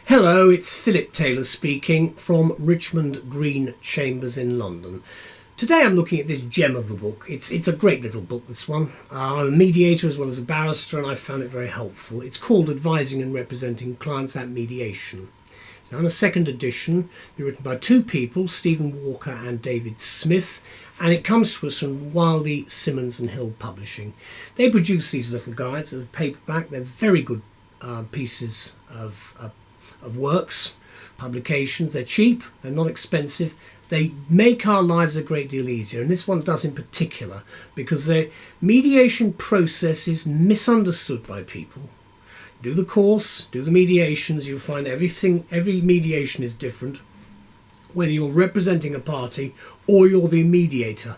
Hello, it's Phillip Taylor speaking from Richmond Green Chambers in London. Today I'm looking at this gem of a book. It's a great little book, this one. I'm a mediator as well as a barrister, and I found it very helpful. It's called Advising and Representing Clients at Mediation. It's now in a second edition. It's written by two people, Stephen Walker and David Smith, and it comes to us from WILDY, SIMMONDS and Hill Publishing. They produce these little guides as a paperback. They're very good pieces of works, publications. They're cheap, they're not expensive, they make our lives a great deal easier, and this one does in particular, because the mediation process is misunderstood by people. Do the course, do the mediations, you'll find every mediation is different, whether you're representing a party or you're the mediator.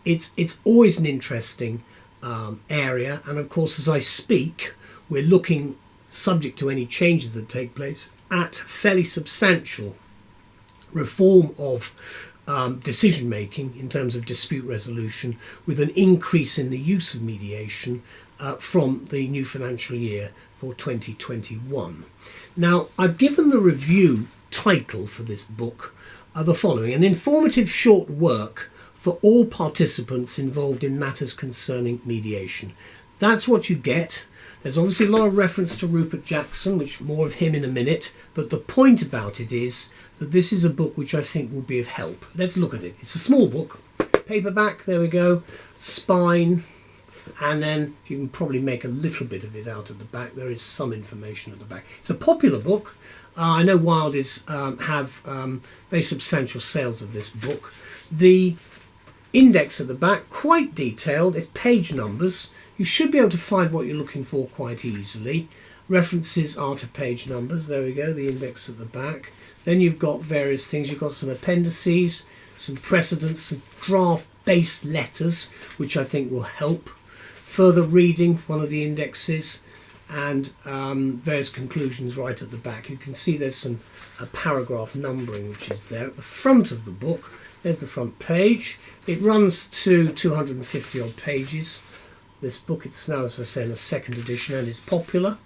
It's always an interesting area, and of course as I speak we're looking, subject to any changes that take place, at fairly substantial reform of decision making in terms of dispute resolution, with an increase in the use of mediation from the new financial year for 2021. Now, I've given the review title for this book the following: an informative short work for all participants involved in matters concerning mediation. That's what you get. There's obviously a lot of reference to Rupert Jackson, which more of him in a minute, but the point about it is that this is a book which I think will be of help. Let's look at it. It's a small book, paperback, there we go, spine, and then you can probably make a little bit of it out at the back. There is some information at the back. It's a popular book. I know Wildy's have very substantial sales of this book. The index at the back, quite detailed, it's page numbers. You should be able to find what you're looking for quite easily. References are to page numbers. There we go, the index at the back. Then you've got various things. You've got some appendices, some precedents, some draft-based letters, which I think will help. Further reading, one of the indexes, and various conclusions right at the back. You can see there's some paragraph numbering which is there at the front of the book. There's the front page. It runs to 250 odd pages. This book, it's now, as I say, in a second edition, and it's popular.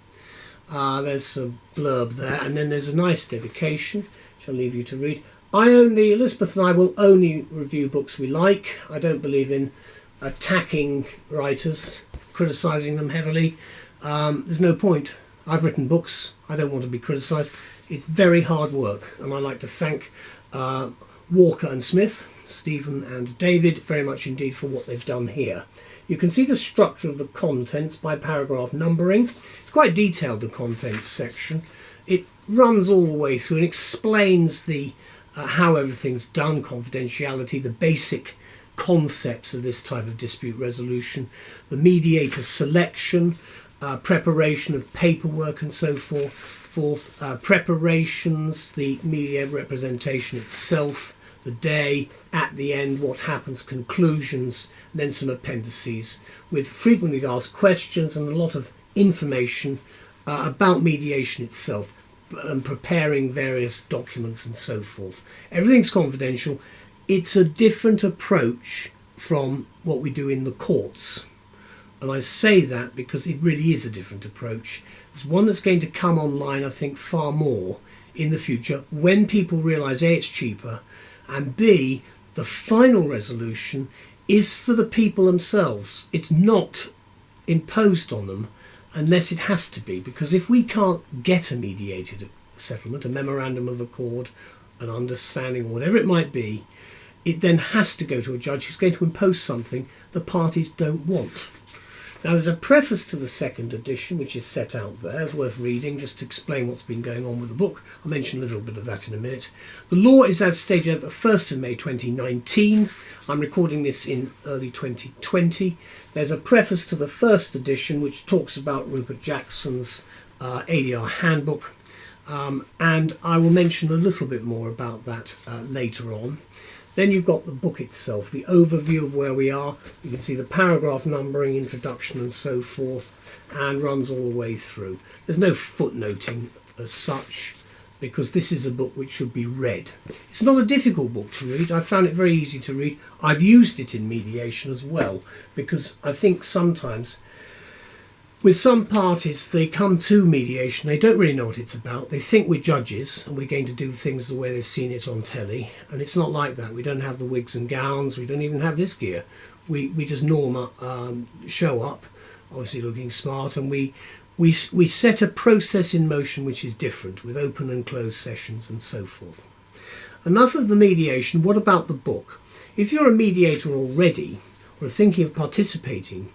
There's a blurb there, and then there's a nice dedication, which I'll leave you to read. Elizabeth and I will only review books we like. I don't believe in attacking writers, criticising them heavily. There's no point. I've written books. I don't want to be criticised. It's very hard work, and I'd like to thank Walker and Smith, Stephen and David, very much indeed for what they've done here. You can see the structure of the contents by paragraph numbering. It's quite detailed, the contents section. It runs all the way through and explains the how everything's done, confidentiality, the basic concepts of this type of dispute resolution, the mediator selection, preparation of paperwork and so forth, preparations, the media representation itself, the day, at the end, what happens, conclusions, and then some appendices with frequently asked questions and a lot of information about mediation itself, and preparing various documents and so forth. Everything's confidential. It's a different approach from what we do in the courts. And I say that because it really is a different approach. It's one that's going to come online, I think, far more in the future when people realise A, it's cheaper, and B, the final resolution is for the people themselves. It's not imposed on them unless it has to be, because if we can't get a mediated settlement, a memorandum of accord, an understanding, or whatever it might be, it then has to go to a judge who's going to impose something the parties don't want. Now, there's a preface to the second edition which is set out there. It's worth reading just to explain what's been going on with the book. I'll mention a little bit of that in a minute. The law is as stated at the 1st of May 2019. I'm recording this in early 2020. There's a preface to the first edition which talks about Rupert Jackson's ADR Handbook, and I will mention a little bit more about that later on. Then you've got the book itself, the overview of where we are. You can see the paragraph numbering, introduction and so forth, and runs all the way through. There's no footnoting as such, because this is a book which should be read. It's not a difficult book to read. I found it very easy to read. I've used it in mediation as well, because I think sometimes With some parties, they come to mediation, they don't really know what it's about. They think we're judges and we're going to do things the way they've seen it on telly. And it's not like that. We don't have the wigs and gowns. We don't even have this gear. We just show up, obviously looking smart, and we set a process in motion which is different, with open and closed sessions and so forth. Enough of the mediation. What about the book? If you're a mediator already, or thinking of participating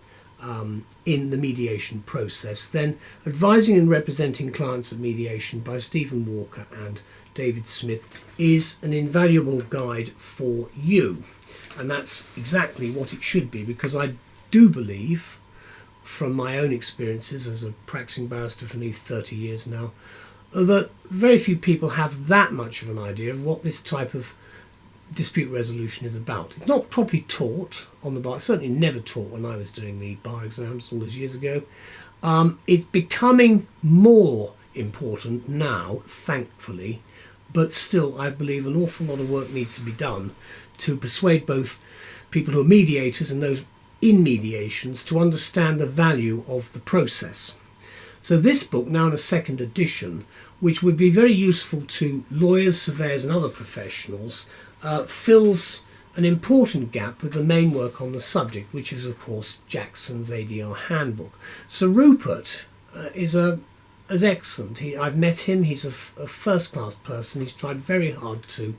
in the mediation process, then Advising and Representing Clients at Mediation by Stephen Walker and David Smith is an invaluable guide for you. And that's exactly what it should be, because I do believe, from my own experiences as a practicing barrister for nearly 30 years now, that very few people have that much of an idea of what this type of dispute resolution is about. It's not properly taught on the bar. It's certainly never taught when I was doing the bar exams all those years ago. It's becoming more important now, thankfully, but still I believe an awful lot of work needs to be done to persuade both people who are mediators and those in mediations to understand the value of the process. So this book, now in a second edition, which would be very useful to lawyers, surveyors and other professionals, fills an important gap with the main work on the subject, which is of course Jackson's ADR Handbook. So Rupert is excellent. I've met him. He's a first-class person. He's tried very hard to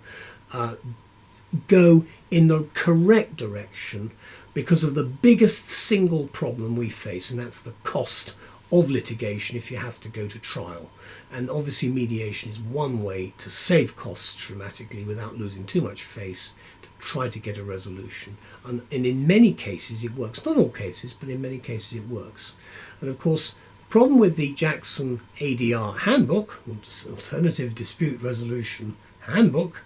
go in the correct direction because of the biggest single problem we face, and that's the cost of litigation if you have to go to trial. And obviously mediation is one way to save costs dramatically without losing too much face, to try to get a resolution. And in many cases it works. Not all cases, but in many cases it works. And of course, the problem with the Jackson ADR Handbook, Alternative Dispute Resolution Handbook,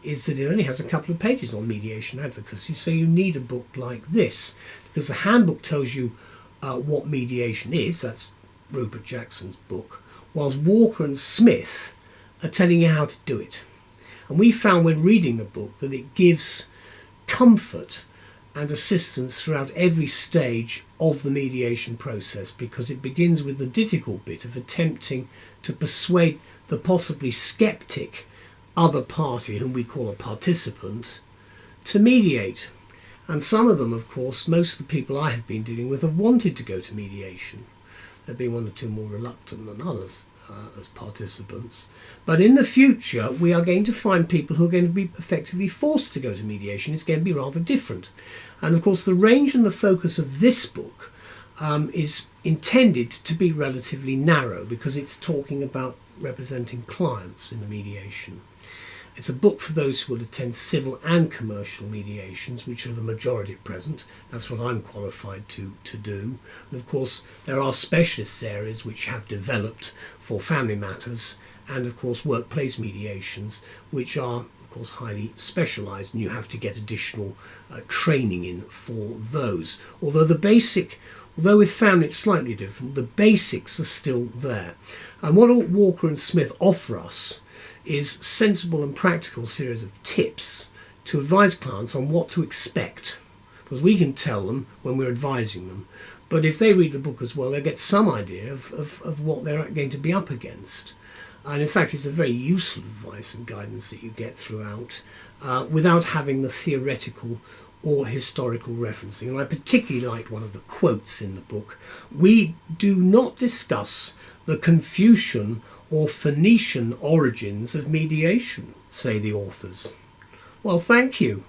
is that it only has a couple of pages on mediation advocacy. So you need a book like this, because the handbook tells you what mediation is. That's Rupert Jackson's book, whilst Walker and Smith are telling you how to do it. And we found when reading the book that it gives comfort and assistance throughout every stage of the mediation process, because it begins with the difficult bit of attempting to persuade the possibly sceptic other party, whom we call a participant, to mediate. And some of them, of course, most of the people I have been dealing with have wanted to go to mediation. There have been one or two more reluctant than others as participants. But in the future, we are going to find people who are going to be effectively forced to go to mediation. It's going to be rather different. And of course, the range and the focus of this book is intended to be relatively narrow, because it's talking about representing clients in the mediation. It's a book for those who will attend civil and commercial mediations, which are the majority at present. That's what I'm qualified to do. And of course, there are specialist areas which have developed for family matters, and of course workplace mediations, which are of course highly specialised, and you have to get additional training in for those. Although with family it's slightly different, the basics are still there. And what Walker and Smith offer us is sensible and practical series of tips to advise clients on what to expect, because we can tell them when we're advising them, but if they read the book as well, they get some idea of what they're going to be up against. And in fact, it's a very useful advice and guidance that you get throughout, without having the theoretical or historical referencing. And I particularly liked one of the quotes in the book. "We do not discuss the Confucian or Phoenician origins of mediation," say the authors. Well, thank you.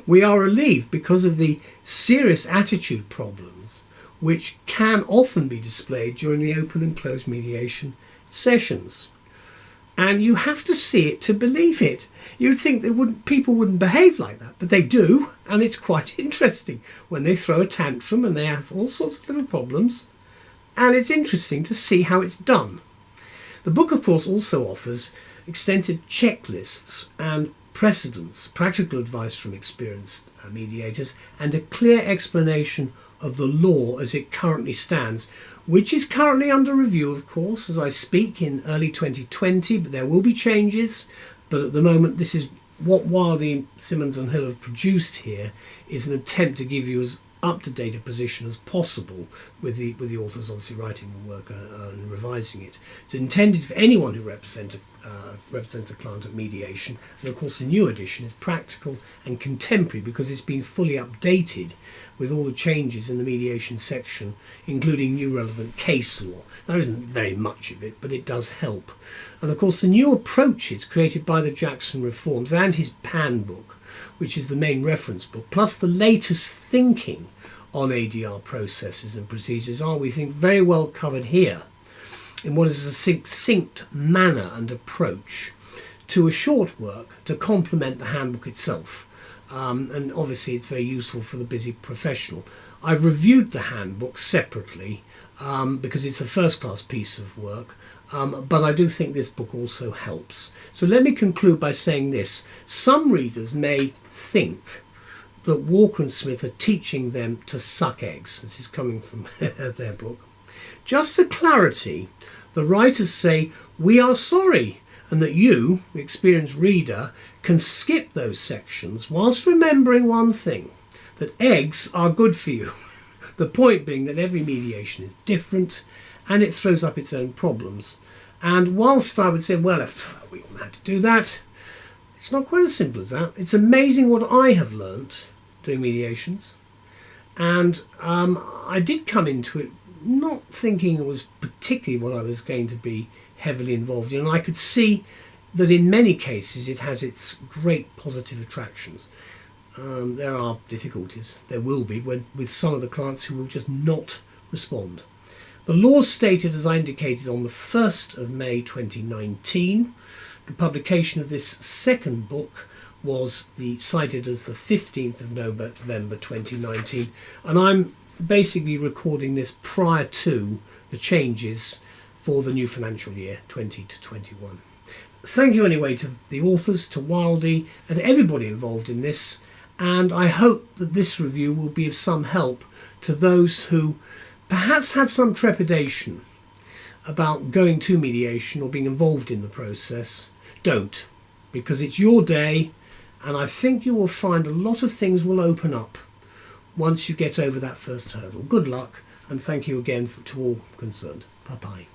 We are relieved, because of the serious attitude problems which can often be displayed during the open and closed mediation sessions. And you have to see it to believe it. You'd think that people wouldn't behave like that, but they do, and it's quite interesting when they throw a tantrum and they have all sorts of little problems, and it's interesting to see how it's done. The book, of course, also offers extensive checklists and precedents, practical advice from experienced mediators, and a clear explanation of the law as it currently stands, which is currently under review, of course, as I speak, in early 2020, but there will be changes. But at the moment, this is what WILDY, Simmonds and Hill have produced here, is an attempt to give you as up-to-date a position as possible, with the authors obviously writing the work and revising it. It's intended for anyone who represents a client at mediation, and of course the new edition is practical and contemporary because it's been fully updated with all the changes in the mediation section, including new relevant case law. There isn't very much of it, but it does help. And of course the new approaches created by the Jackson reforms and his handbook, which is the main reference book, plus the latest thinking on ADR processes and procedures are, we think, very well covered here in what is a succinct manner and approach to a short work to complement the handbook itself. And obviously it's very useful for the busy professional. I've reviewed the handbook separately because it's a first-class piece of work, but I do think this book also helps. So let me conclude by saying this. Some readers may think that Walker and Smith are teaching them to suck eggs. This is coming from their book. Just for clarity, the writers say, we are sorry, and that you, the experienced reader, can skip those sections whilst remembering one thing, that eggs are good for you. The point being that every mediation is different and it throws up its own problems. And whilst I would say, well, if we all had to do that, it's not quite as simple as that. It's amazing what I have learnt doing mediations. And I did come into it not thinking it was particularly what I was going to be heavily involved in. And I could see that in many cases it has its great positive attractions. There are difficulties, there will be, with some of the clients who will just not respond. The law stated, as I indicated, on the 1st of May 2019. The publication of this second book was cited as the 15th of November 2019, and I'm basically recording this prior to the changes for the new financial year 20 to 21. Thank you anyway to the authors, to WILDY, and to everybody involved in this, and I hope that this review will be of some help to those who perhaps have some trepidation about going to mediation or being involved in the process. Don't, because it's your day, and I think you will find a lot of things will open up once you get over that first hurdle. Good luck, and thank you again to all concerned. Bye-bye.